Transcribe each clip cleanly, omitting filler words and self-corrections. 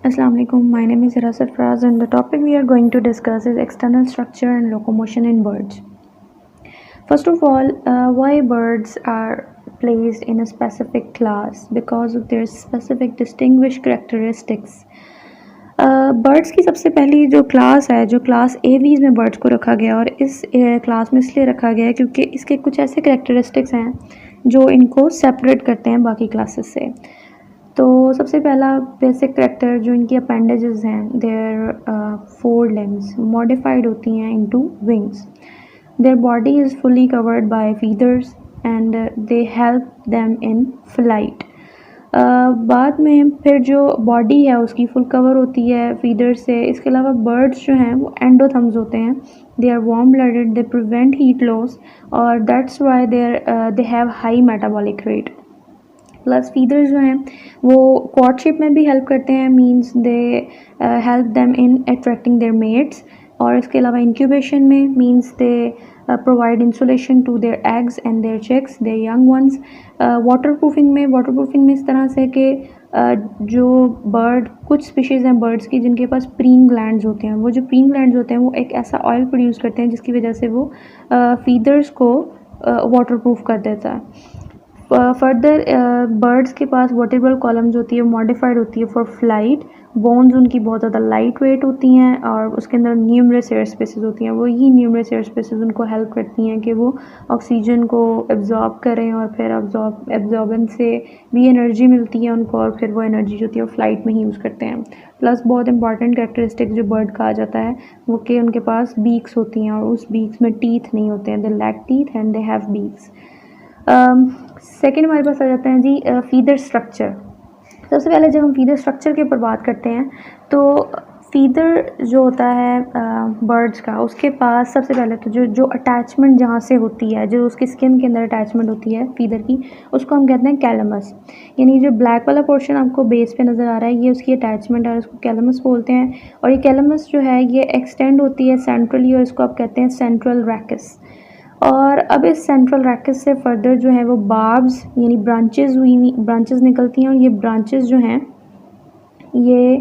Assalamu alaikum. My name is Hira Sarfraz and the topic we are going to discuss is external structure and locomotion in birds. First of all, why birds are placed in a specific class? Because of their specific distinguished characteristics. Birds की सबसे पहली जो class है, जो class Aves में birds को रखा गया और इस क्लास में इसलिए रखा गया है क्योंकि इसके कुछ ऐसे करैक्टरिस्टिक्स हैं जो इनको सेपरेट करते हैं बाकी क्लासेस से। तो सबसे पहला बेसिक करैक्टर जो इनकी अपेंडेजेस हैं, देयर 4 लिम्स मॉडिफाइड होती हैं into wings. Their body is fully covered by feathers and they help them in flight. बाद में फिर जो बॉडी है उसकी फुल कवर होती है फीदर से। इसके अलावा बर्ड्स जो हैं वो एंडोथम्स होते हैं। They are warm blooded, they prevent heat loss और that's why they have high metabolic rate. Plus feathers जो हैं वो कॉर्टशिप में भी हेल्प करते हैं, means they help them in attracting their mates. और इसके अलावा इंक्यूबेशन में means they provide insulation to their eggs and their chicks, their young ones. Waterproofing में इस तरह से कि जो बर्ड, कुछ स्पीशीज़ हैं बर्ड्स की जिनके पास प्रीइंग ग्लैंड्स होते हैं, वो जो प्रीइंग ग्लैंड्स होते हैं वो एक ऐसा ऑयल प्रोड्यूस करते हैं जिसकी वजह से वो फीदर्स को वाटरप्रूफ कर देता है। फर्दर बर्ड्स के पास वर्टिब्रल कॉलम्स होती है, मॉडिफाइड होती है फॉर फ्लाइट। बोन्स उनकी बहुत ज़्यादा लाइट वेट होती हैं और उसके अंदर न्यूमरस एयर स्पेसेस होती हैं। वही न्यूमरस एयर स्पेसेस उनको हेल्प करती हैं कि वो ऑक्सीजन को एब्जॉर्ब करें और फिर एब्जॉर्बेंस से भी एनर्जी मिलती है उनको और फिर वो एनर्जी जो होती है वो फ्लाइट में ही यूज़ करते हैं। प्लस बहुत इंपॉर्टेंट कैरेक्टरिस्टिक जो बर्ड कहा जाता है वो कि उनके पास बीक्स होती हैं और उस बीक्स में टीथ नहीं होते हैं। They lack teeth and they have beaks. Second हमारे पास आ जाते हैं जी फीदर स्ट्रक्चर। सबसे पहले जब हम फीदर स्ट्रक्चर के ऊपर बात करते हैं तो फीदर जो होता है बर्ड्स का, उसके पास सबसे पहले तो जो अटैचमेंट जहाँ से होती है, जो उसकी स्किन के अंदर अटैचमेंट होती है फीदर की, उसको हम कहते हैं कैलमस। यानी जो ब्लैक वाला पोर्शन आपको बेस पे नज़र आ रहा है ये उसकी अटैचमेंट है, उसको कैलमस बोलते हैं। और ये कैलमस जो है ये एक्सटेंड होती है सेंट्रली और इसको आप कहते हैं सेंट्रल रैकस। और अब इस सेंट्रल रैकस से फर्दर जो है वो बार्ब्स यानी ब्रांचेस निकलती हैं और ये ब्रांचेस जो हैं ये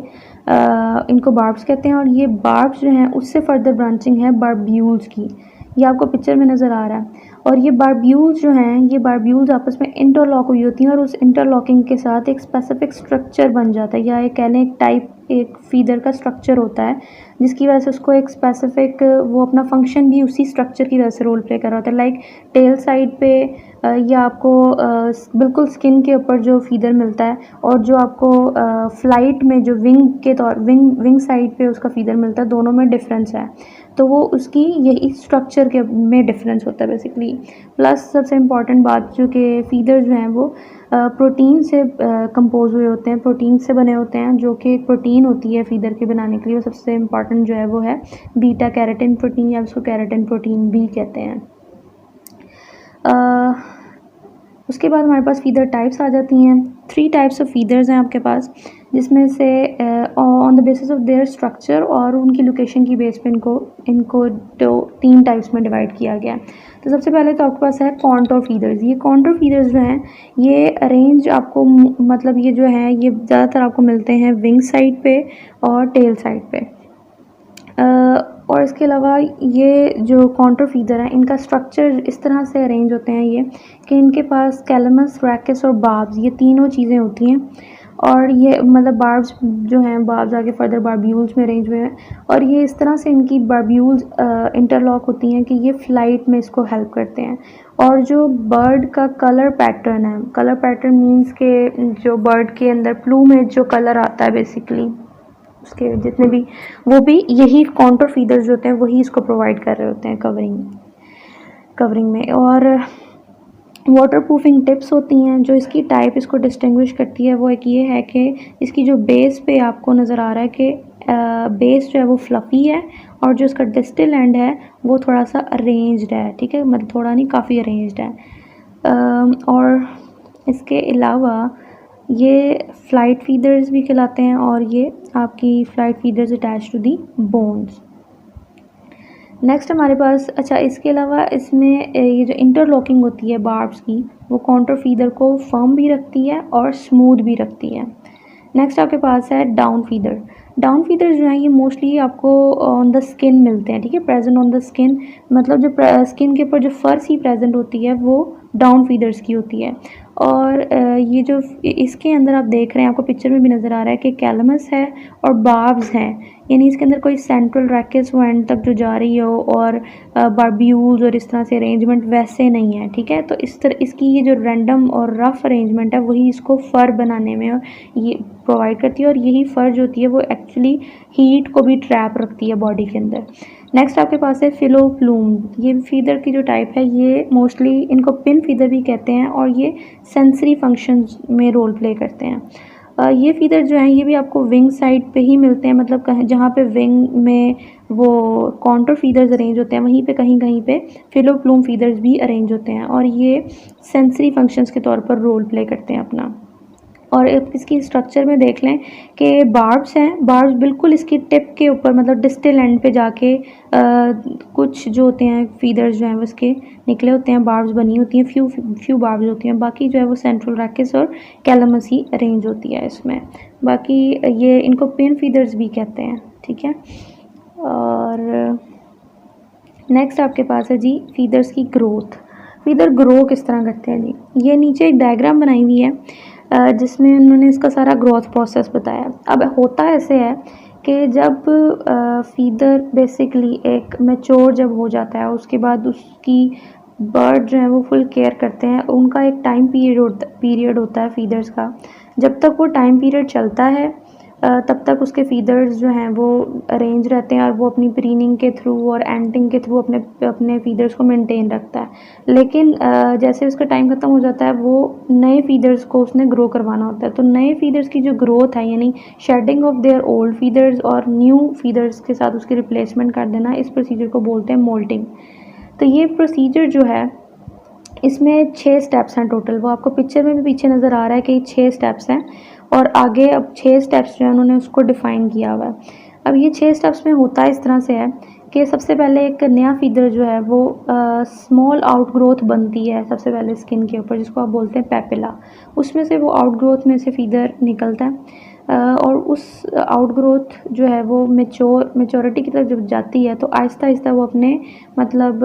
इनको बार्ब्स कहते हैं। और ये बार्ब्स जो हैं उससे फर्दर ब्रांचिंग है बारब्यूल्स की, ये आपको पिक्चर में नज़र आ रहा है। और ये बारब्यूल्स जो हैं ये बारब्यूल्स आपस में इंटरलॉक हुई होती हैं और उस इंटरलॉकिंग के साथ एक स्पेसिफिक स्ट्रक्चर बन जाता है, या एक कहने एक फीदर का स्ट्रक्चर होता है जिसकी वजह से उसको एक स्पेसिफिक वो अपना फंक्शन भी उसी स्ट्रक्चर की वजह से रोल प्ले कर रहा होता है। लाइक टेल साइड पे या आपको बिल्कुल स्किन के ऊपर जो फीदर मिलता है और जो आपको फ्लाइट में जो विंग साइड पे उसका फीदर मिलता है, दोनों में डिफरेंस है। तो वो उसकी यही स्ट्रक्चर के में डिफरेंस होता है बेसिकली। प्लस सबसे इम्पॉर्टेंट बात जो कि फीदर जो हैं वो प्रोटीन से कंपोज हुए होते हैं, प्रोटीन से बने होते हैं, जो कि एक प्रोटीन होती है फीदर के बनाने के लिए। वो सबसे इम्पॉर्टेंट जो है वो है बीटा कैरोटीन प्रोटीन, या उसको कैरोटीन प्रोटीन भी कहते हैं। उसके बाद हमारे पास फीदर टाइप्स आ जाती हैं। 3 टाइप्स ऑफ फीदर्स हैं आपके पास, जिसमें से on the basis of their structure और उनकी लोकेशन की बेस पे इनको 3 टाइप्स में डिवाइड किया गया है। तो सबसे पहले तो आपके पास है कॉन्टोर फीदर्स। ये कॉन्टोर फीदर्स जो हैं ये अरेंज आपको मतलब ये जो है ये ज़्यादातर आपको मिलते हैं विंग साइड पे और टेल साइड पे। और इसके अलावा ये जो कॉन्टोर फीदर हैं इनका स्ट्रक्चर इस तरह से अरेंज होते हैं ये कि इनके पास कैलमस, रैकस और बार्ब्स, ये तीनों चीज़ें होती हैं। और ये मतलब बार्ब्स जो हैं, बार्ब्स आगे फर्दर बारब्यूल्स में अरेंज हुए हैं और ये इस तरह से इनकी बारब्यूल्स इंटरलॉक होती हैं कि ये फ्लाइट में इसको हेल्प करते हैं। और जो बर्ड का कलर पैटर्न है, कलर पैटर्न मीन्स के जो बर्ड के अंदर प्लूमेज जो कलर आता है बेसिकली उसके जितने भी, वो भी यही कॉन्टोर फीदर्स जो होते हैं वही इसको प्रोवाइड कर रहे होते हैं कवरिंग में। और वाटर प्रूफिंग टिप्स होती हैं जो इसकी टाइप इसको डिस्टिंग्विश करती है। वो एक ये है कि इसकी जो बेस पे आपको नज़र आ रहा है कि बेस जो है वो फ्लफ़ी है और जो इसका डिस्टल एंड है वो थोड़ा सा अरेंज्ड है, ठीक है, मतलब थोड़ा नहीं काफ़ी अरेंज्ड है। और इसके अलावा ये फ्लाइट फीदर्स भी कहलाते हैं और ये आपकी flight feathers attach to the bones. Next हमारे पास, अच्छा इसके अलावा इसमें ये जो इंटरलॉकिंग होती है बार्ब्स की वो कॉन्टोर फीदर को फर्म भी रखती है और स्मूथ भी रखती है। नेक्स्ट आपके पास है डाउन फीदर। डाउन फीदर जो है ये मोस्टली आपको ऑन द स्किन मिलते हैं, ठीक है, प्रेजेंट ऑन द स्किन, मतलब जो स्किन के ऊपर जो फर्स ही प्रेजेंट होती है वो डाउन फीदर्स की होती है। और ये जो इसके अंदर आप देख रहे हैं, आपको पिक्चर में भी नज़र आ रहा है कि कैलमस है और बार्ब्स हैं, यानी इसके अंदर कोई सेंट्रल रैकेस वो एंड तक जो जा रही हो और बारब्यूल्स और इस तरह से अरेंजमेंट वैसे नहीं है, ठीक है। तो इस तरह इसकी ये जो रैंडम और रफ अरेंजमेंट है वही इसको फर बनाने में ये प्रोवाइड करती है, और यही फर जो होती है वो एक्चुअली हीट को भी ट्रैप रखती है बॉडी के अंदर। नेक्स्ट आपके पास है फिलोप्लूम। ये फीदर की जो टाइप है ये मोस्टली इनको पिन फीदर भी कहते हैं और ये सेंसरी फंक्शंस में रोल प्ले करते हैं। ये फीदर जो हैं ये भी आपको विंग साइड पे ही मिलते हैं, मतलब कहीं जहाँ पे विंग में वो कॉन्टूर फीदर्स अरेंज होते हैं वहीं पे कहीं कहीं पे फिलोप्लूम फीदर्स भी अरेंज होते हैं, और ये सेंसरी फंक्शंस के तौर पर रोल प्ले करते हैं अपना। और इसकी स्ट्रक्चर में देख लें कि बार्ब्स हैं, बार्ब्स बिल्कुल इसकी टिप के ऊपर मतलब डिस्टल एंड पे जाके कुछ जो होते हैं फीदर्स जो हैं वो इसके निकले होते हैं, बार्ब्स बनी होती हैं, फ्यू बार्ब्स होती हैं, बाकी जो है वो सेंट्रल रैकेस और कैलमस ही अरेंज होती है इसमें। बाकी ये इनको पिन फीदर्स भी कहते हैं, ठीक है। और नेक्स्ट आपके पास है जी फीदर्स की ग्रोथ। फीदर ग्रो किस तरह करते हैं जी, ये नीचे एक डायग्राम बनाई हुई है जिसमें उन्होंने इसका सारा ग्रोथ प्रोसेस बताया। अब होता ऐसे है कि जब फीदर बेसिकली एक मैच्योर जब हो जाता है उसके बाद उसकी बर्ड जो है वो फुल केयर करते हैं, उनका एक टाइम पीरियड होता है फीदर्स का। जब तक वो टाइम पीरियड चलता है तब तक उसके फीदर्स जो हैं वो अरेंज रहते हैं और वो अपनी प्रीनिंग के थ्रू और एंटिंग के थ्रू अपने अपने फीदर्स को मेंटेन रखता है। लेकिन जैसे उसका टाइम ख़त्म हो जाता है वो नए फीदर्स को उसने ग्रो करवाना होता है। तो नए फीदर्स की जो ग्रोथ है यानी shedding of their old feathers और न्यू फीदर्स के साथ उसकी रिप्लेसमेंट कर देना, इस प्रोसीजर को बोलते हैं मोल्टिंग। तो ये प्रोसीजर जो है इसमें 6 स्टेप्स हैं टोटल, वो आपको पिक्चर में भी पीछे नज़र आ रहा है कि 6 स्टेप्स हैं, और आगे अब 6 स्टेप्स जो है उन्होंने उसको डिफ़ाइन किया हुआ है। अब ये 6 स्टेप्स में होता इस तरह से है कि सबसे पहले एक नया फीदर जो है वो स्मॉल आउटग्रोथ बनती है सबसे पहले स्किन के ऊपर, जिसको आप बोलते हैं पेपिला। उसमें से वो आउटग्रोथ में से फीदर निकलता है और उस आउटग्रोथ जो है वो मेच्योरिटी की तरफ जब जाती है तो आहिस्ता आहिस्ता वो अपने मतलब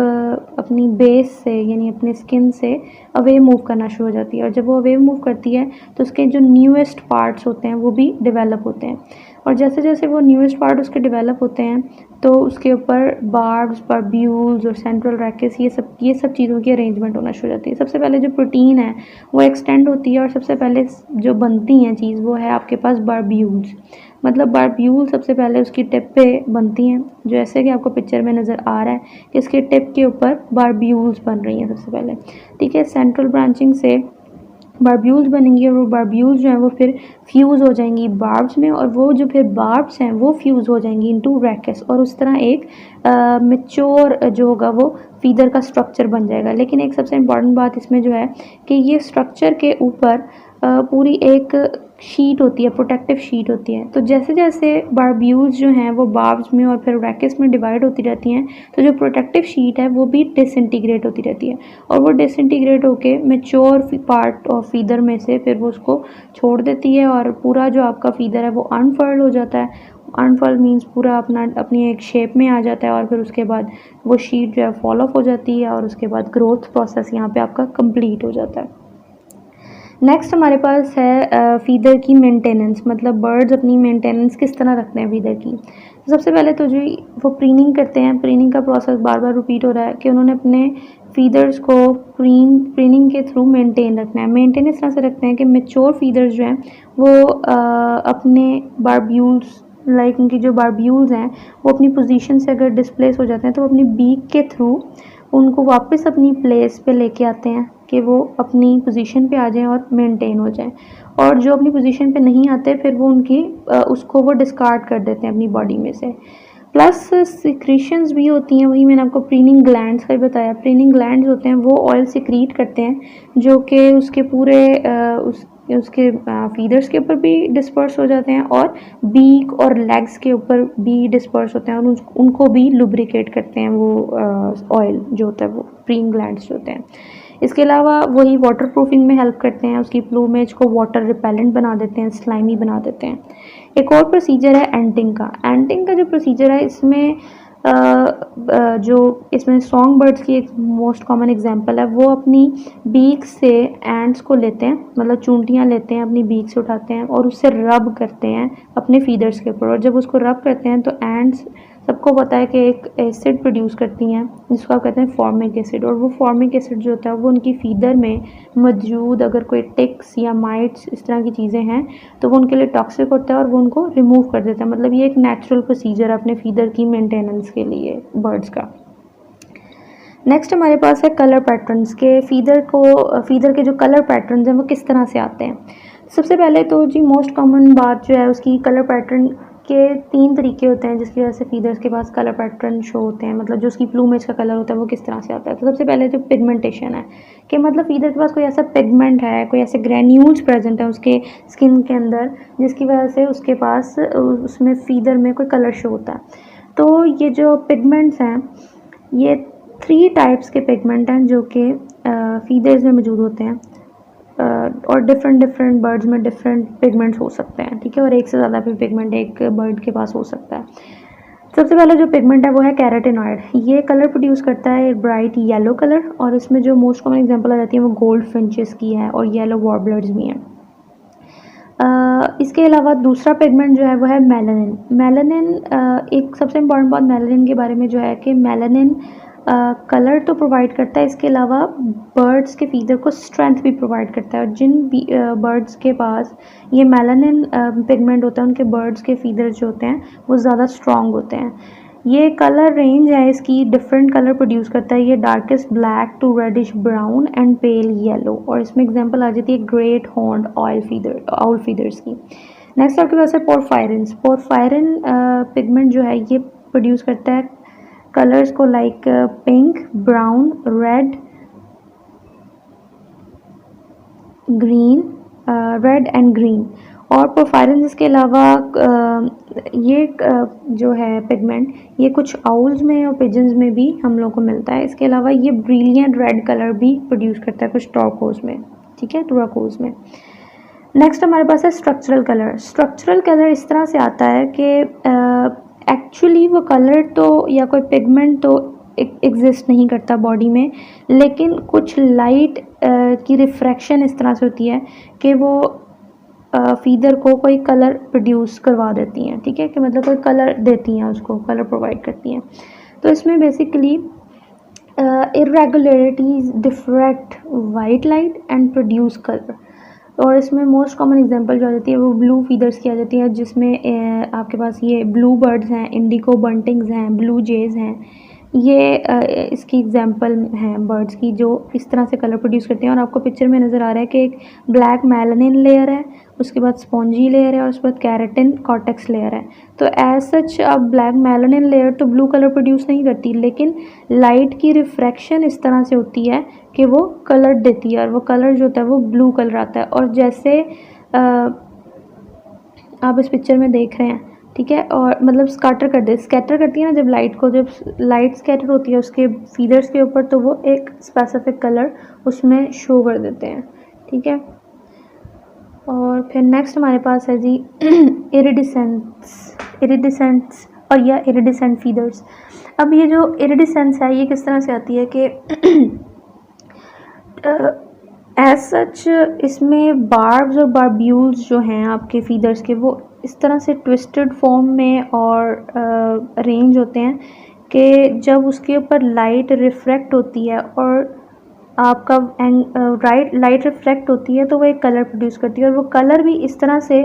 अपनी बेस से यानी अपने स्किन से अवे मूव करना शुरू हो जाती है, और जब वो अवे मूव करती है तो उसके जो न्यूएस्ट पार्ट्स होते हैं वो भी डेवलप होते हैं, और जैसे जैसे वो न्यूएस्ट पार्ट उसके डेवलप होते हैं तो उसके ऊपर बार्ब्स, बारब्यूल्स और सेंट्रल रैकेस ये सब चीज़ों की अरेंजमेंट होना शुरू हो जाती है। सबसे पहले जो प्रोटीन है वो एक्सटेंड होती है और सबसे पहले जो बनती हैं चीज़ वो है आपके पास बारब्यूल्स। मतलब बारब्यूल सबसे पहले उसकी टिप पे बनती हैं, जो ऐसे कि आपको पिक्चर में नज़र आ रहा है कि इसके टिप के ऊपर बारब्यूल्स बन रही हैं सबसे पहले, ठीक है। सेंट्रल ब्रांचिंग से बारब्यूल्स बनेंगी और वो बारब्यूल्स जो हैं वो फिर फ्यूज़ हो जाएंगी बार्ब्स में, और वो जो फिर बार्ब्स हैं वो फ्यूज़ हो जाएंगी इनटू रैकेस, और उस तरह एक मैच्योर जो होगा वो फीदर का स्ट्रक्चर बन जाएगा। लेकिन एक सबसे इम्पॉर्टेंट बात इसमें जो है कि ये स्ट्रक्चर के ऊपर पूरी एक शीट होती है, प्रोटेक्टिव शीट होती है। तो जैसे जैसे बारब्यूल्स जो हैं वो बार्ब्स में और फिर रैकेस में डिवाइड होती रहती हैं तो जो प्रोटेक्टिव शीट है वो भी डिसइंटीग्रेट होती रहती है, और वो डिसइंटीग्रेट होके मैच्योर पार्ट ऑफ फीदर में से फिर वो उसको छोड़ देती है, और पूरा जो आपका फीदर है वो अनफर्ल हो जाता है। अनफर्ल मीन्स पूरा अपनी एक शेप में आ जाता है, और फिर उसके बाद वो शीट जो है फॉल ऑफ हो जाती है, और उसके बाद ग्रोथ प्रोसेस यहाँ पे आपका कंप्लीट हो जाता है। नेक्स्ट हमारे पास है फीदर की मेंटेनेंस, मतलब बर्ड्स अपनी मेंटेनेंस किस तरह रखते हैं फीदर की। तो सबसे पहले तो जो वो प्रीनिंग करते हैं, प्रीनिंग का प्रोसेस बार बार रिपीट हो रहा है कि उन्होंने अपने फीदर्स को प्रीनिंग के थ्रू मेंटेन रखना है। मेंटेन इस तरह से रखते हैं कि मेच्योर फीदर्स जो हैं वो अपने बारब्यूल्स लाइक उनकी जो बारब्यूल्स हैं वो अपनी पोजीशन से अगर डिस्प्लेस हो जाते हैं तो वो अपनी बीक के थ्रू उनको वापस अपनी प्लेस पे लेके आते हैं कि वो अपनी पोजीशन पे आ जाएं और मेंटेन हो जाएं, और जो अपनी पोजीशन पे नहीं आते फिर वो उसको वो डिस्कार्ड कर देते हैं अपनी बॉडी में से। प्लस सिक्रीशंस भी होती हैं, वही मैंने आपको प्रीनिंग ग्लैंड्स का भी बताया। प्रीनिंग ग्लैंड्स होते हैं वो ऑयल सिक्रीट करते हैं जो कि उसके पूरे उसके फीदर्स के ऊपर भी डिस्पर्स हो जाते हैं और बीक और लेग्स के ऊपर भी डिस्पर्स होते हैं, और उनको भी लुब्रिकेट करते हैं वो ऑयल जो होता है वो प्रीनिंग ग्लैंड्स जो होते हैं। इसके अलावा वही वाटर प्रूफिंग में हेल्प करते हैं, उसकी प्लूमेज को वाटर रिपेलेंट बना देते हैं, स्लाइमी बना देते हैं। एक और प्रोसीजर है एंटिंग का। एंटिंग का जो प्रोसीजर है इसमें जो इसमें सॉन्ग बर्ड्स की एक मोस्ट कॉमन एग्जांपल है, वो अपनी बीक से एंट्स को लेते हैं, मतलब चूंटियां लेते हैं, अपनी बीक से उठाते हैं और उससे रब करते हैं अपने फीदर्स के ऊपर। और जब उसको रब करते हैं तो एंट्स, सबको पता है कि एक एसिड प्रोड्यूस करती हैं जिसको आप कहते हैं फॉर्मिक एसिड। और वो फॉर्मिक एसिड जो होता है वो उनकी फीदर में मौजूद अगर कोई टिक्स या माइट्स इस तरह की चीज़ें हैं तो वो उनके लिए टॉक्सिक होता है और वो उनको रिमूव कर देता है। मतलब ये एक नेचुरल प्रोसीजर है अपने फीदर की मेंटेनेंस के लिए बर्ड्स का। नेक्स्ट हमारे पास है कलर पैटर्न्स के। फीदर के जो कलर पैटर्न्स हैं वो किस तरह से आते हैं। सबसे पहले तो जी मोस्ट कॉमन बात जो है उसकी, कलर पैटर्न के 3 तरीके होते हैं जिसकी वजह से फीदर्स के पास कलर पैटर्न शो होते हैं, मतलब जो उसकी प्लूमेज का कलर होता है वो किस तरह से आता है। तो सबसे पहले जो पिगमेंटेशन है कि मतलब फीदर के पास कोई ऐसा पिगमेंट है, कोई ऐसे ग्रैन्यूल्स प्रेजेंट है उसके स्किन के अंदर जिसकी वजह से उसके पास उसमें फीदर में कोई कलर शो होता है। तो ये जो पिगमेंट्स हैं ये 3 टाइप्स के पिगमेंट हैं जो कि फीदर्स में मौजूद होते हैं, और डिफरेंट बर्ड्स में डिफरेंट पिगमेंट्स हो सकते हैं, ठीक है। और एक से ज़्यादा भी पिगमेंट एक बर्ड के पास हो सकता है। सबसे पहले जो पिगमेंट है वो है कैरोटिनॉइड। ये कलर प्रोड्यूस करता है एक ब्राइट येलो कलर, और इसमें जो मोस्ट कॉमन एग्जांपल आ जाती है वो गोल्ड फिंचेस की है और येलो वॉर्बलर्स भी हैं। इसके अलावा दूसरा पिगमेंट जो है वो है मेलानिन। मेलानिन एक सबसे इम्पॉर्टेंट बात मेलानिन के बारे में जो है कि मेलानिन कलर तो प्रोवाइड करता है, इसके अलावा बर्ड्स के फीदर को स्ट्रेंथ भी प्रोवाइड करता है। और जिन बर्ड्स के पास ये मेलानिन पिगमेंट होता है उनके बर्ड्स के फीदर जो होते हैं वो ज़्यादा स्ट्रॉन्ग होते हैं। ये कलर रेंज है इसकी, डिफरेंट कलर प्रोड्यूस करता है। ये darkest black to reddish brown and pale yellow, और इसमें एग्जांपल आ जाती है ग्रेट हॉर्न्ड आउल फीदर्स की। नेक्स्ट आपके पास है पोरफायरिन्स। पोरफायरिन पिगमेंट जो है ये प्रोड्यूस करता है कलर्स को like pink, brown, red, green, red and green. और पोरफायरिन्स इसके अलावा ये जो है पिगमेंट ये कुछ आउल्स में और पिजन्स में भी हम लोग को मिलता है। इसके अलावा ये ब्रिलियंट रेड कलर भी प्रोड्यूस करता है कुछ टॉर्कोज में, ठीक है, टुराकोज में। नेक्स्ट हमारे पास है स्ट्रक्चरल कलर। स्ट्रक्चरल कलर इस तरह से आता है कि एक्चुअली वो कलर तो या कोई पिगमेंट तो एग्जिस्ट नहीं करता बॉडी में, लेकिन कुछ लाइट की रिफ्रैक्शन इस तरह से होती है कि वो फीदर को कोई कलर प्रोड्यूस करवा देती हैं, ठीक है, कि मतलब कोई कलर देती हैं, उसको कलर प्रोवाइड करती हैं। तो इसमें basically irregularities diffract white light and produce colour. और इसमें मोस्ट कॉमन एग्जांपल जो आ जाती है वो ब्लू फीदर्स की आ जाती है, जिसमें आपके पास ये ब्लू बर्ड्स हैं, इंडिको बंटिंग्स हैं, ब्लू जेज हैं। ये इसकी एग्जांपल हैं बर्ड्स की जो इस तरह से कलर प्रोड्यूस करते हैं। और आपको पिक्चर में नज़र आ रहा है कि एक ब्लैक मेलानिन लेयर है, उसके बाद स्पॉन्जी लेयर है और उसके बाद कैरेटिन कॉर्टेक्स लेयर है। तो एज सच अब ब्लैक मेलानिन लेयर तो ब्लू कलर प्रोड्यूस नहीं करती, लेकिन लाइट की रिफ्रैक्शन इस तरह से होती है कि वो कलर देती है और वो कलर जो होता है वो ब्लू कलर आता है। और जैसे आप इस पिक्चर में देख रहे हैं, ठीक है, और मतलब स्कैटर करती है ना जब लाइट स्कैटर होती है उसके फीदर्स के ऊपर, तो वो एक स्पेसिफिक कलर उसमें शो कर देते हैं, ठीक है। और फिर नेक्स्ट हमारे पास है जी इरिडिसेंट्स और या इरिडिसेंट फीदर्स। अब ये जो इरिडिसेंस है ये किस तरह से आती है कि एज सच इसमें बार्ब्स और बार्ब्यूल्स जो हैं आपके फीदर्स के वो इस तरह से ट्विस्टेड फॉर्म में और अरेंज होते हैं कि जब उसके ऊपर लाइट रिफ्रैक्ट होती है और आपका लाइट रिफ्लेक्ट होती है तो वो एक कलर प्रोड्यूस करती है। और वो कलर भी इस तरह से,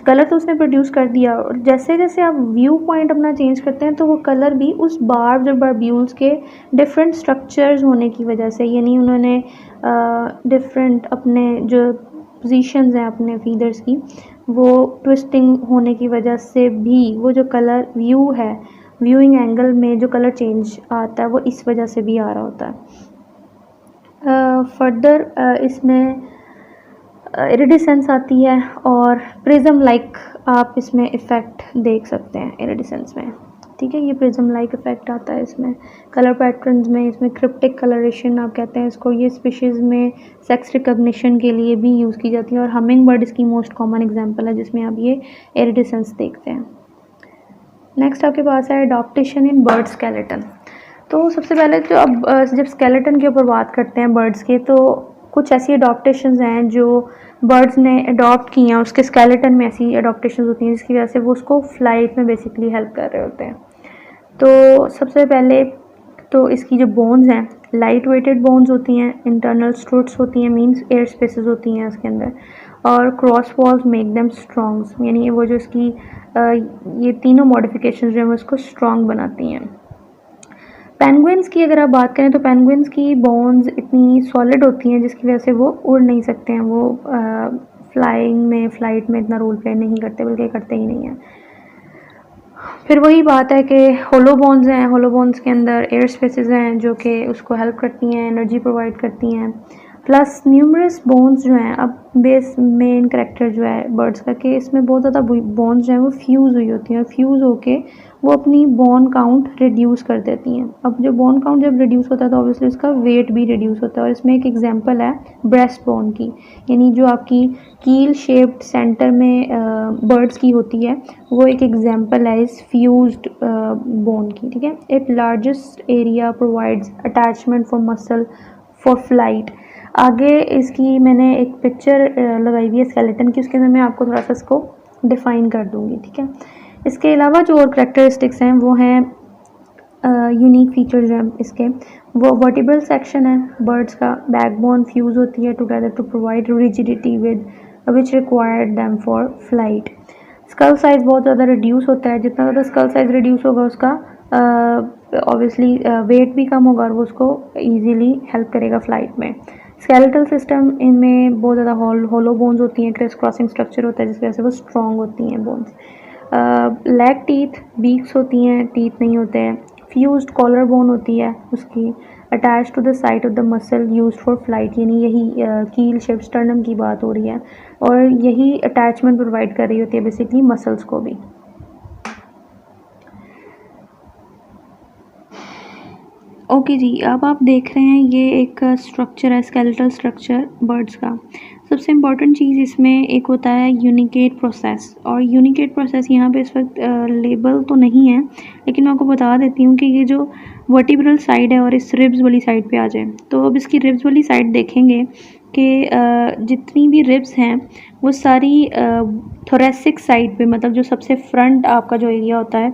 कलर तो उसने प्रोड्यूस कर दिया और जैसे जैसे आप व्यू पॉइंट अपना चेंज करते हैं तो वो कलर भी उस बार्ब्स और बार्ब्यूल्स के डिफरेंट स्ट्रक्चर्स होने की वजह से, यानी उन्होंने डिफरेंट अपने जो पोजीशंस हैं अपने फीदर्स की वो ट्विस्टिंग होने की वजह से भी वो जो कलर व्यू है, व्यूइंग एंगल में जो कलर चेंज आता है वो इस वजह से भी आ रहा होता है। फर्दर इसमें इरिडिसेंस आती है और प्रिज्म लाइक आप इसमें इफ़ेक्ट देख सकते हैं इरिडिसेंस में। ठीक है। ये प्रिज्म लाइक इफेक्ट आता है इसमें, कलर पैटर्न्स में, इसमें क्रिप्टिक कलरेशन आप कहते हैं इसको। ये स्पीशीज़ में सेक्स रिकग्निशन के लिए भी यूज़ की जाती है और हमिंग बर्ड इसकी मोस्ट कॉमन एग्जांपल है जिसमें आप ये इरिडिसेंस देखते हैं। नेक्स्ट आपके पास है अडॉप्टेशन इन बर्ड स्केलेटन। तो सबसे पहले तो अब जब स्केलेटन के ऊपर बात करते हैं बर्ड्स के, तो कुछ ऐसी अडॉप्टेशंस हैं जो बर्ड्स ने अडॉप्ट की हैं, उसके स्केलेटन में ऐसी अडॉप्टेशंस होती हैं जिसकी वजह से वो उसको फ्लाइट में बेसिकली हेल्प कर रहे होते हैं। तो सबसे पहले तो इसकी जो बोन्स हैं लाइट वेटेड बोन्स होती हैं, इंटरनल स्ट्रूट्स होती हैं, मींस एयर स्पेसेस होती हैं इसके अंदर, और cross walls make them strongs, यानी वो जो इसकी ये तीनों मॉडिफिकेशंस जो हैं वो इसको स्ट्रॉन्ग बनाती हैं। पेंगुइन्स की अगर आप बात करें तो पेंगुइन्स की बोन्स इतनी सॉलिड होती हैं जिसकी वजह से वो उड़ नहीं सकते हैं, वो फ्लाइट में इतना रोल प्ले नहीं करते, बल्कि करते ही नहीं हैं। फिर वही बात है कि होलो बोन्स हैं, होलो बोन्स के अंदर एयर स्पेसेस हैं जो कि उसको हेल्प करती हैं, एनर्जी प्रोवाइड करती हैं, प्लस न्यूमरस बोन्स जो हैं। अब बेस मेन करेक्टर जो है बर्ड्स का कि इसमें बहुत ज़्यादा बोन्स जो हैं वो फ्यूज़ हुई होती हैं और फ्यूज़ होके वो अपनी बोन काउंट रिड्यूस कर देती हैं। अब जो बोन काउंट जब रिड्यूस होता है तो ऑब्वियसली उसका वेट भी रिड्यूस होता है, और इसमें एक एग्जांपल है ब्रेस्ट बोन की, यानी जो आपकी कील शेप्ड सेंटर में बर्ड्स की होती है, वो एक एग्जांपल है इस फ्यूज्ड बोन की, ठीक है। It largest area provides attachment for muscle for flight. आगे इसकी मैंने एक पिक्चर लगाई हुई है स्केलेटन की, उसके अंदर मैं आपको थोड़ा सा इसको डिफ़ाइन कर दूँगी, ठीक है। इसके अलावा जो और करेक्टरिस्टिक्स हैं वो हैं यूनिक फीचर जो हैं इसके, वो वर्टिब्रल सेक्शन है बर्ड्स का, बैकबोन फ्यूज़ होती है together to provide rigidity with which required them for flight. Skull size बहुत ज़्यादा रिड्यूस होता है, जितना ज़्यादा स्कल साइज़ रिड्यूस होगा उसका ऑब्वियसली वेट भी कम होगा और वो उसको ईजीली हेल्प करेगा फ्लाइट में। स्केलेटल सिस्टम इनमें बहुत ज़्यादा होलो बोन्स होती हैं, क्रिस क्रॉसिंग स्ट्रक्चर होता है जिसकी वजह से वो स्ट्रॉन्ग होती हैं बोन्स। लेग टीथ, बीक्स होती हैं, टीथ नहीं होते हैं। फ्यूज्ड कॉलर बोन होती है उसकी, attach to the side of the muscle used for flight, यानी यही कील शेप स्टर्नम की बात हो रही है, और यही अटैचमेंट प्रोवाइड कर रही होती है बेसिकली मसल्स को भी। ओके जी, अब आप देख रहे हैं ये एक स्ट्रक्चर है, स्केलेटल स्ट्रक्चर बर्ड्स का। सबसे इम्पॉर्टेंट चीज़ इसमें एक होता है यूनिकेट प्रोसेस, और यूनिकेट प्रोसेस यहाँ पे इस वक्त लेबल तो नहीं है, लेकिन मैं आपको बता देती हूँ कि ये जो वर्टिब्रल साइड है और इस रिब्स वाली साइड पे आ जाए, तो अब इसकी रिब्स वाली साइड देखेंगे कि जितनी भी रिब्स हैं वो सारी थोरेसिक साइड पे, मतलब जो सबसे फ्रंट आपका जो एरिया होता है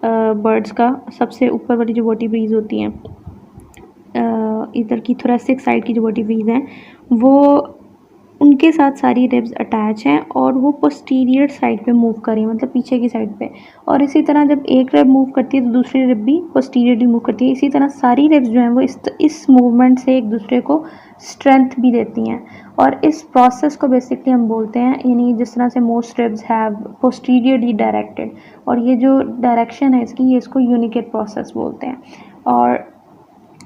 बर्ड्स का, सबसे ऊपर वाली जो वर्टिब्रीज होती हैं, इधर की थोरेसिक साइड की जो वर्टिब्रीज हैं वो उनके साथ सारी रिब्स अटैच हैं और वो पोस्टीरियर साइड पे मूव कर रही है, मतलब पीछे की साइड पे। और इसी तरह जब एक रिब मूव करती है तो दूसरी रिब भी पोस्टीरियरली मूव करती है। इसी तरह सारी रिब्स जो हैं वो इस मूवमेंट से एक दूसरे को स्ट्रेंथ भी देती हैं, और इस प्रोसेस को बेसिकली हम बोलते हैं, यानी जिस तरह से most ribs have posteriorly directed, और ये जो डायरेक्शन है इसकी, ये इसको यूनिकेट प्रोसेस बोलते हैं। और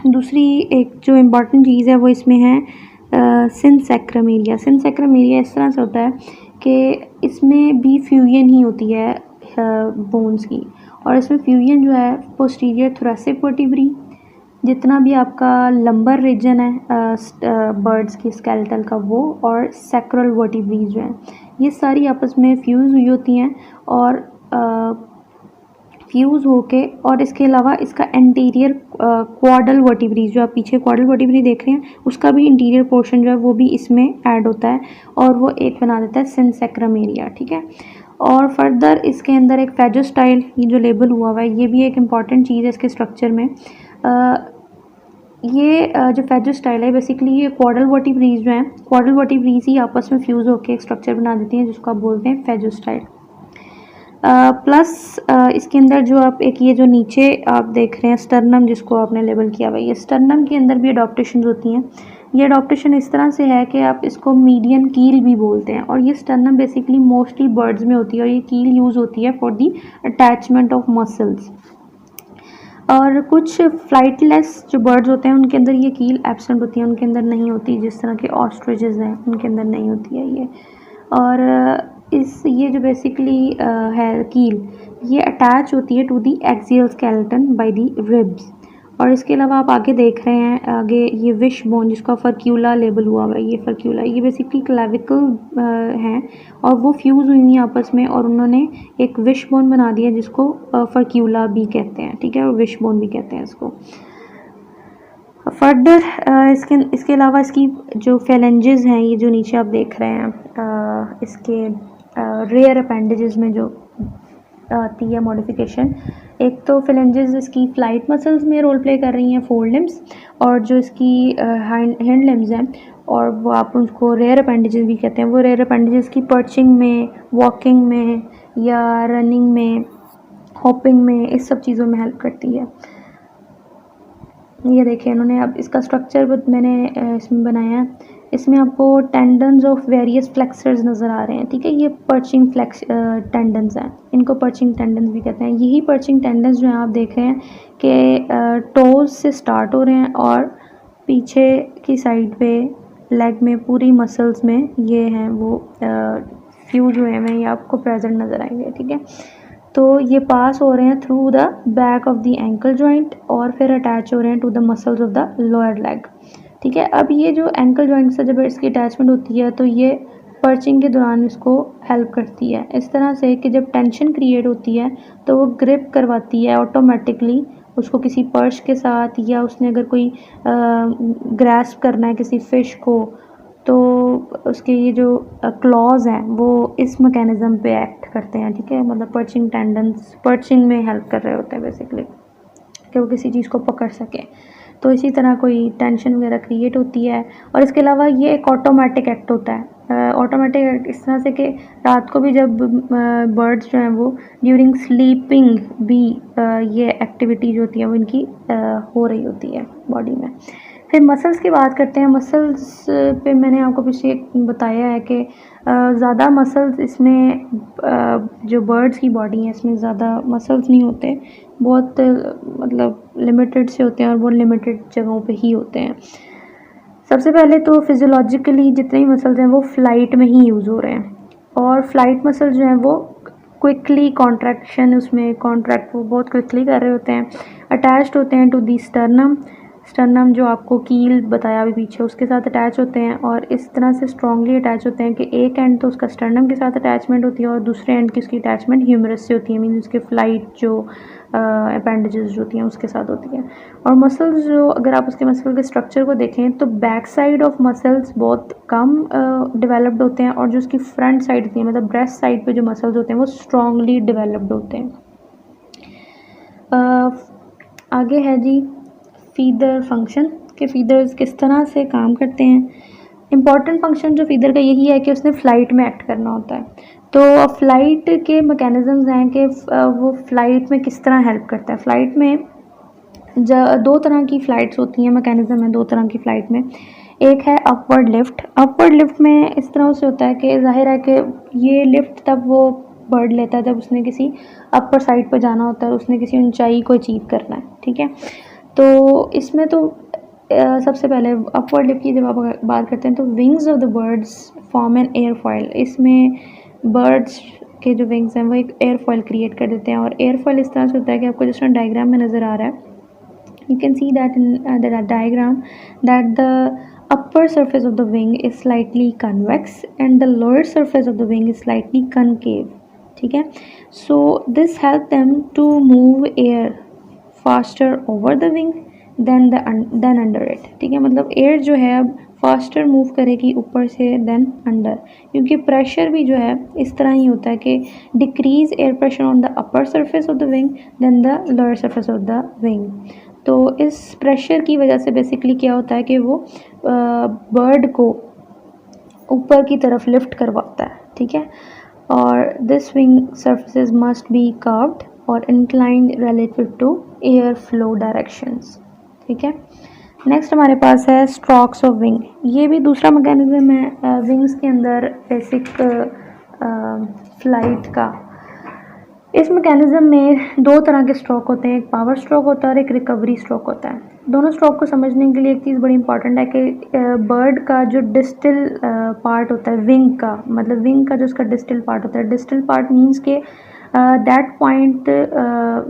दूसरी एक जो इम्पॉर्टेंट चीज़ है वो इसमें है सिनसेक्रम एरिया। सिनसेक्रम एरिया इस तरह से होता है कि इसमें भी फ्यूजन ही होती है बोन्स की, और इसमें फ्यूजन जो है पोस्टीरियर थोरेसिक वर्टिब्री, जितना भी आपका लंबर रीजन है बर्ड्स की स्केलेटल का वो, और सैक्रल वर्टिब्रीज जो हैं ये सारी आपस में फ्यूज़ हुई होती हैं और फ्यूज़ होके, और इसके अलावा इसका इंटीरियर क्वाडल वर्टिब्रीज, जो आप पीछे क्वाडल वर्टिब्री देख रहे हैं, उसका भी इंटीरियर पोर्शन जो है वो भी इसमें ऐड होता है और वो एक बना देता है सिनसेक्रम एरिया, ठीक है। और फर्दर इसके अंदर एक फेजोस्टाइल, ये जो लेबल हुआ हुआ है, ये भी एक इम्पॉर्टेंट चीज़ है इसके स्ट्रक्चर में। ये जो फेजोस्टाइल है बेसिकली ये क्वाडल वर्टिब्रीज जो हैं, क्वाडल वर्टिब्रीज ही आपस में फ्यूज़ होकर एक स्ट्रक्चर बना देती हैं जिसको आप बोलते हैं फेजोस्टाइल। प्लस इसके अंदर जो आप एक ये जो नीचे आप देख रहे हैं स्टर्नम, जिसको आपने लेबल किया हुआ है, ये स्टर्नम के अंदर भी अडॉप्टेशन होती हैं। ये अडॉप्टेशन इस तरह से है कि आप इसको मीडियन कील भी बोलते हैं, और ये स्टर्नम बेसिकली मोस्टली बर्ड्स में होती है, और ये कील यूज़ होती है for the attachment of muscles. और कुछ फ्लाइटलेस जो बर्ड्स होते हैं उनके अंदर ये कील एब्सेंट होती है, उनके अंदर नहीं होती, जिस तरह के ऑस्ट्रिचेस हैं उनके अंदर नहीं होती है ये। और ये जो बेसिकली है कील, ये अटैच होती है to the axial skeleton by the ribs. और इसके अलावा आप आगे देख रहे हैं, आगे ये विश बोन जिसका फर्क्यूला लेबल हुआ हुआ है, ये फर्क्यूला, ये बेसिकली क्लेविकल हैं और वो फ्यूज़ हुई हुई आपस में और उन्होंने एक विश बोन बना दिया जिसको फर्क्यूला भी कहते हैं, ठीक है, और विश बोन भी कहते हैं इसको। फर्दर इसके अलावा इसकी जो फेलेंजेस हैं, ये जो नीचे आप देख रहे हैं, इसके रेयर अपेंडेजेस में जो आती है मॉडिफिकेशन, एक तो फेलेंजेस इसकी फ्लाइट मसल्स में रोल प्ले कर रही हैं, फोर लिम्स, और जो इसकी हैंड लिम्स हैं और वो आप उनको रेयर अपेंडेजेस भी कहते हैं, वो रेयर अपेंडेजेस की पर्चिंग में, वॉकिंग में या रनिंग में, हॉपिंग में, इस सब चीज़ों में हेल्प करती है। ये देखिए इन्होंने अब इसका स्ट्रक्चर मैंने इसमें बनाया है, इसमें आपको टेंडन्स ऑफ वेरियस फ्लेक्सर्स नज़र आ रहे हैं, ठीक है, ये पर्चिंग टेंडन्स हैं, इनको पर्चिंग टेंडन्स भी कहते हैं। यही पर्चिंग टेंडन्स जो हैं आप देख रहे हैं कि टोज से स्टार्ट हो रहे हैं और पीछे की साइड पे लेग में पूरी मसल्स में ये हैं वो फ्यूज हुए हैं, ये आपको प्रेजेंट नज़र आएंगे, ठीक है। तो ये पास हो रहे हैं through the back of the ankle joint और फिर अटैच हो रहे हैं to the muscles of the lower leg, ठीक है। अब ये जो एंकल जॉइंट से जब इसकी अटैचमेंट होती है तो ये पर्चिंग के दौरान इसको हेल्प करती है इस तरह से कि जब टेंशन क्रिएट होती है तो वो ग्रिप करवाती है ऑटोमेटिकली उसको किसी पर्च के साथ, या उसने अगर कोई ग्रैस्प करना है किसी फ़िश को तो उसके ये जो क्लॉज हैं वो इस मैकेनिज़्म पे एक्ट करते हैं, ठीक है, मतलब पर्चिंग टेंडन्स पर्चिंग में हेल्प कर रहे होते हैं बेसिकली कि वो किसी चीज़ को पकड़ सकें। तो इसी तरह कोई टेंशन वगैरह क्रिएट होती है। और इसके अलावा ये एक ऑटोमेटिक एक्ट होता है, ऑटोमेटिक एक्ट इस तरह से कि रात को भी जब बर्ड्स जो हैं वो ड्यूरिंग स्लीपिंग भी ये एक्टिविटी जो होती है वो इनकी हो रही होती है बॉडी में। फिर मसल्स की बात करते हैं। मसल्स पे मैंने आपको पीछे बताया है कि ज़्यादा मसल्स इसमें जो बर्ड्स की बॉडी है इसमें ज़्यादा मसल्स नहीं होते, बहुत मतलब लिमिटेड से होते हैं और बहुत लिमिटेड जगहों पे ही होते हैं। सबसे पहले तो फिजियोलॉजिकली जितने भी मसल्स हैं वो फ़्लाइट में ही यूज़ हो रहे हैं और फ्लाइट मसल्स जो हैं वो क्विकली कॉन्ट्रैक्शन उसमें कॉन्ट्रैक्ट वो बहुत क्विकली कर रहे होते हैं, अटैच्ड होते हैं टू दी स्टर्नम जो आपको कील बताया अभी पीछे उसके साथ अटैच होते हैं और इस तरह से स्ट्रांगली अटैच होते हैं कि एक एंड तो उसका स्टर्नम के साथ अटैचमेंट होती है और दूसरे एंड की उसकी अटैचमेंट ह्यूमरस से होती है, मीन उसके फ्लाइट जो अपेंडेजेस जो होती हैं उसके साथ होती है। और मसल्स जो अगर आप उसके मसल के स्ट्रक्चर को देखें तो बैक साइड ऑफ मसल्स बहुत कम डेवलप्ड होते हैं और जो उसकी फ्रंट साइड होती है मतलब ब्रेस्ट साइड पे जो मसल्स होते हैं वो स्ट्रांगली डेवलप्ड होते हैं। आगे है जी फीदर फंक्शन के फीदर्स किस तरह से काम करते हैं। इम्पॉर्टेंट फंक्शन जो फीदर का यही है कि उसने फ़्लाइट में एक्ट करना होता है। तो फ़्लाइट के मैकेनिज़म्स हैं कि वो फ़्लाइट में किस तरह हेल्प करता है। फ़्लाइट में दो तरह की फ़्लाइट्स होती हैं, मैकेनिज़्म है दो तरह की फ़्लाइट में। एक है अपवर्ड लिफ्ट। अपवर्ड लिफ्ट में इस तरह से होता है कि ज़ाहिर है कि ये लिफ्ट तब वो बर्ड लेता है जब उसने किसी अपर साइड पर जाना होता है, उसने किसी ऊंचाई को अचीव करना है, ठीक है। तो इसमें तो सबसे पहले अपवर्ड लिफ्ट की जब आप बात करते हैं तो wings of the birds form an airfoil. इसमें बर्ड्स के जो विंग्स हैं वो एक एयरफॉयल क्रिएट कर देते हैं और एयरफॉयल इस तरह से होता है कि आपको जिस तरह डायग्राम में नज़र आ रहा है, you can see that in the diagram that the upper surface of the wing is slightly convex and the lower surface of the wing is slightly concave, ठीक है। So this help them to move air faster over the wing than under it, ठीक है। मतलब air जो है अब faster move करेगी ऊपर से देन अंडर, क्योंकि प्रेशर भी जो है इस तरह ही होता है कि decrease air pressure on the upper surface of the wing than the lower surface of the wing. तो इस प्रेशर की वजह से बेसिकली क्या होता है कि वो बर्ड को ऊपर की तरफ लिफ्ट करवाता है, ठीक है। और this wing surfaces must be curved और inclined relative to air flow directions, ठीक है। नेक्स्ट हमारे पास है स्ट्रोक्स ऑफ विंग। ये भी दूसरा मैकेनिज्म है विंग्स के अंदर बेसिक फ्लाइट का। इस मैकेनिज़्म में दो तरह के स्ट्रोक होते हैं, एक पावर स्ट्रोक होता है और एक रिकवरी स्ट्रोक होता है। दोनों स्ट्रोक को समझने के लिए एक चीज़ बड़ी इंपॉर्टेंट है कि बर्ड का जो डिस्टल पार्ट होता है विंग का, मतलब विंग का जो उसका डिस्टल पार्ट होता है, डिस्टल पार्ट मीन्स के that point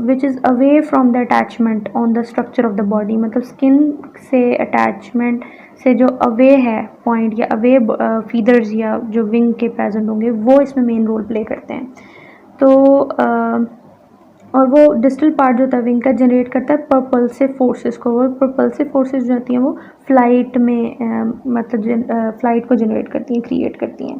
which is away from the attachment on the structure of the body, मतलब स्किन से अटैचमेंट से जो अवे है पॉइंट या अवे फीदर्स या जो विंग के प्रेजेंट होंगे वो इसमें मेन रोल प्ले करते हैं। तो और वो डिस्टल पार्ट जो होता है विंग का जनरेट करता है propulsive फोर्सेस को। वो propulsive फोर्सेस जो होती हैं वो फ्लाइट में मतलब फ्लाइट को जनरेट करती हैं, क्रिएट करती हैं।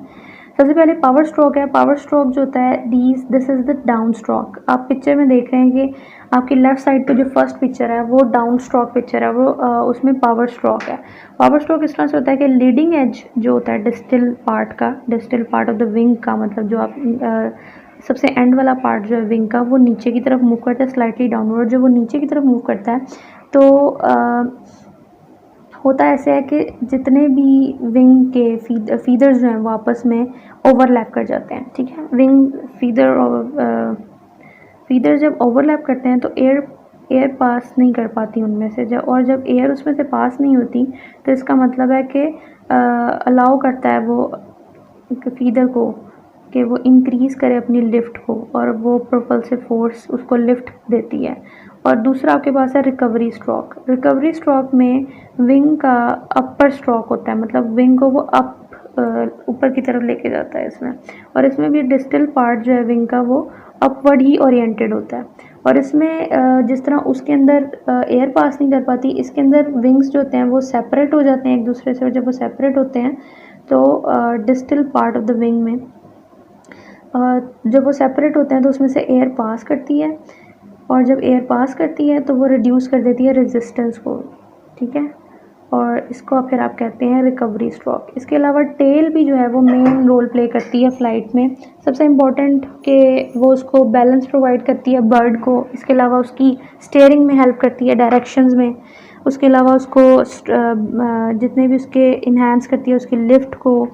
सबसे पहले पावर स्ट्रोक है। पावर स्ट्रोक जो होता है this is the down stroke. आप पिक्चर में देख रहे हैं कि आपकी लेफ़्ट साइड पे जो फर्स्ट पिक्चर है वो डाउन स्ट्रोक पिक्चर है, वो उसमें पावर स्ट्रोक है। पावर स्ट्रोक इस तरह से होता है कि लीडिंग एज जो होता है डिस्टल पार्ट का, distal part of the wing का, मतलब जो आप सबसे एंड वाला पार्ट जो है विंग का वो नीचे की तरफ मूव करता है स्लाइटली डाउनवर्ड। जब वो नीचे की तरफ मूव करता है तो होता ऐसे है कि जितने भी विंग के फीदर्स जो हैं वो आपस में ओवरलैप कर जाते हैं, ठीक है। विंग फीदर जब ओवरलैप करते हैं तो एयर पास नहीं कर पाती उनमें से, जब एयर उसमें से पास नहीं होती तो इसका मतलब है कि अलाउ करता है वो फीदर को कि वो इंक्रीज़ करे अपनी लिफ्ट को, और वो प्रोपल्सिव फोर्स उसको लिफ्ट देती है। और दूसरा आपके पास है रिकवरी स्ट्रोक। रिकवरी स्ट्रोक में विंग का अपर स्ट्रोक होता है, मतलब विंग को वो अप ऊपर की तरफ लेके जाता है इसमें। और इसमें भी डिस्टल पार्ट जो है विंग का वो अपवर्ड ही ओरिएंटेड होता है। और इसमें जिस तरह उसके अंदर एयर पास नहीं कर पाती, इसके अंदर विंग्स जो होते हैं वो सेपरेट हो जाते हैं एक दूसरे से। और जब वो सेपरेट होते हैं तो distal part of the wing में जब वो सेपरेट होते हैं तो उसमें से एयर पास करती है, और जब एयर पास करती है तो वो रिड्यूस कर देती है रेजिस्टेंस को, ठीक है। और इसको फिर आप कहते हैं रिकवरी स्ट्रोक। इसके अलावा टेल भी जो है वो मेन रोल प्ले करती है फ़्लाइट में। सबसे इम्पोर्टेंट कि वो उसको बैलेंस प्रोवाइड करती है बर्ड को। इसके अलावा उसकी स्टीयरिंग में हेल्प करती है, डायरेक्शंस में। उसके अलावा उसको जितने भी उसके इन्हांस करती है उसकी लिफ्ट को,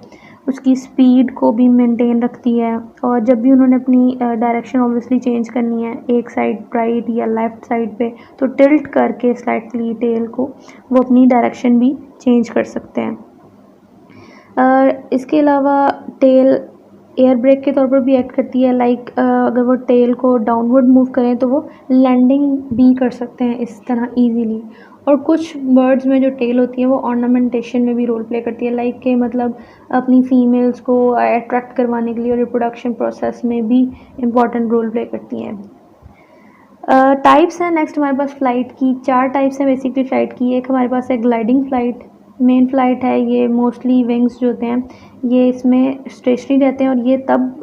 उसकी स्पीड को भी मेंटेन रखती है। और जब भी उन्होंने अपनी डायरेक्शन ऑब्वियसली चेंज करनी है एक साइड राइट या लेफ़्ट साइड पे, तो टिल्ट करके स्लाइटली टेल को वो अपनी डायरेक्शन भी चेंज कर सकते हैं। इसके अलावा टेल एयर ब्रेक के तौर पर भी एक्ट करती है। लाइक अगर वो टेल को डाउनवर्ड मूव करें तो वो लैंडिंग भी कर सकते हैं इस तरह ईजीली। और कुछ बर्ड्स में जो टेल होती है वो ऑर्नामेंटेशन में भी रोल प्ले करती है, लाइक के मतलब अपनी फीमेल्स को अट्रैक्ट करवाने के लिए और रिप्रोडक्शन प्रोसेस में भी इम्पॉर्टेंट रोल प्ले करती हैं। टाइप्स हैं नेक्स्ट हमारे पास फ़्लाइट की। 4 टाइप्स हैं बेसिकली फ़्लाइट की। एक हमारे पास है ग्लाइडिंग फ़्लाइट, मेन फ़्लाइट है ये। मोस्टली विंग्स जो होते हैं ये इसमें स्टेशनरी रहते हैं, और ये तब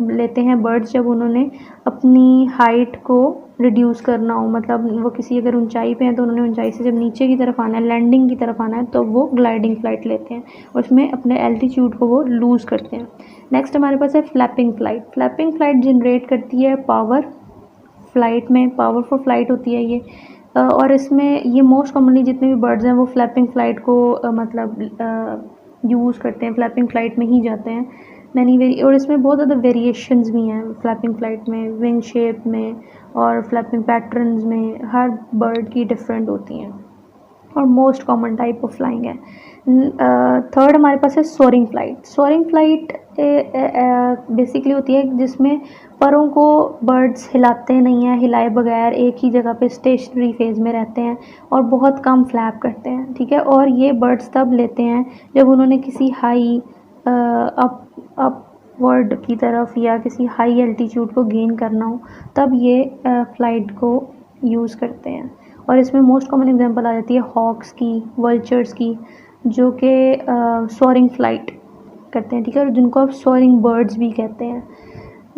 लेते हैं बर्ड्स जब उन्होंने अपनी हाइट को रिड्यूस करना हो, मतलब वो किसी अगर ऊंचाई पे हैं तो उन्होंने ऊंचाई से जब नीचे की तरफ आना है, लैंडिंग की तरफ आना है, तो वो ग्लाइडिंग फ़्लाइट लेते हैं और उसमें अपने एल्टीट्यूड को वो लूज़ करते हैं। नेक्स्ट हमारे पास है flapping flight. Flapping flight generate करती है पावर फ़्लाइट में, पावरफुल फ़्लाइट होती है ये। और इसमें ये मोस्ट कॉमनली जितने भी बर्ड्स हैं वो फ्लैपिंग फ़्लाइट को यूज़ करते हैं, फ्लैपिंग फ़्लाइट में ही जाते हैं और इसमें बहुत ज़्यादा वेरिएशंस भी हैं फ्लैपिंग फ़्लाइट में, विंग शेप में और फ्लैपिंग पैटर्न्स में। हर बर्ड की डिफरेंट होती हैं और most common type of flying है। थर्ड हमारे पास है सोअरिंग फ़्लाइट। सोअरिंग फ़्लाइट बेसिकली होती है जिसमें परों को बर्ड्स हिलाते नहीं हैं, हिलाए बगैर एक ही जगह पे स्टेशनरी फेज़ में रहते हैं और बहुत कम फ्लैप करते हैं, ठीक है। और ये बर्ड्स तब लेते हैं जब उन्होंने किसी हाई अपवर्ड की तरफ या किसी हाई एल्टीट्यूड को गेन करना हो, तब ये फ़्लाइट को यूज़ करते हैं। और इसमें मोस्ट कॉमन एग्जांपल आ जाती है हॉक्स की, वल्चर्स की, जो कि सोअरिंग फ़्लाइट करते हैं, ठीक है, और जिनको आप सोअरिंग बर्ड्स भी कहते हैं।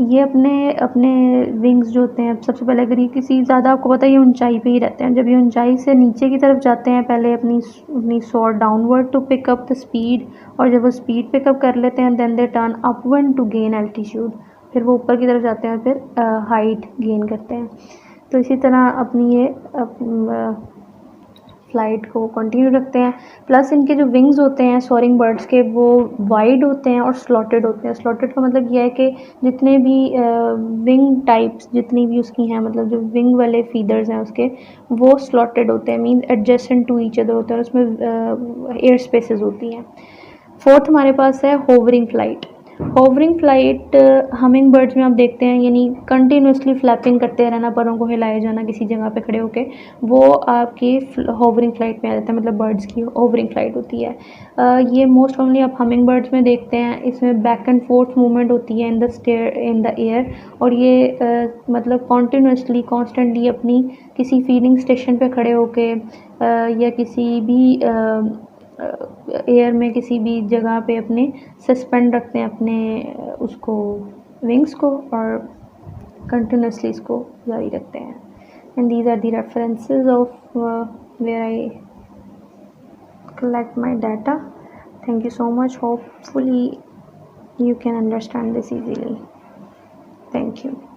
ये अपने विंग्स जो होते हैं, सबसे पहले अगर ये किसी ज़्यादा, आपको पता है ये ऊंचाई पे ही रहते हैं, जब ये ऊंचाई से नीचे की तरफ जाते हैं पहले अपनी soar downward to pick up the speed, और जब वो स्पीड पिकअप कर लेते हैं then they turn upward to gain altitude, फिर वो ऊपर की तरफ जाते हैं और फिर हाइट गेन करते हैं। तो इसी तरह अपनी ये फ्लाइट को कंटिन्यू रखते हैं। प्लस इनके जो विंग्स होते हैं सोअरिंग बर्ड्स के वो वाइड होते हैं और स्लॉटेड होते हैं। स्लॉटेड का मतलब यह है कि जितने भी विंग टाइप्स जितनी भी उसकी हैं, मतलब जो विंग वाले फीदर्स हैं उसके, वो स्लॉटेड होते हैं, means adjacent to each other होते हैं, उसमें एयर स्पेसेस होती हैं। फोर्थ हमारे पास है hovering flight. Hovering flight humming birds में आप देखते हैं यानी कंटिन्यूसली फ्लैपिंग करते रहना, परों को हिलाए जाना किसी जगह पे खड़े होके, वो आपकी होवरिंग फ्लाइट में आ जाता है, मतलब बर्ड्स की होवरिंग फ्लाइट होती है। ये मोस्ट कॉमनली आप हमिंग बर्ड्स में देखते हैं। इसमें बैक एंड फोर्थ मूवमेंट होती है इन द एयर, और ये मतलब कॉन्टीन्यूसली कॉन्स्टेंटली अपनी किसी फीडिंग स्टेशन पे खड़े होके या किसी भी एयर में किसी भी जगह पे अपने सस्पेंड रखते हैं अपने उसको विंग्स को, और कंटिन्यूसली इसको जारी रखते हैं। And these are the references of where I collect my data. Thank you so much. Hopefully you can understand this easily. Thank you.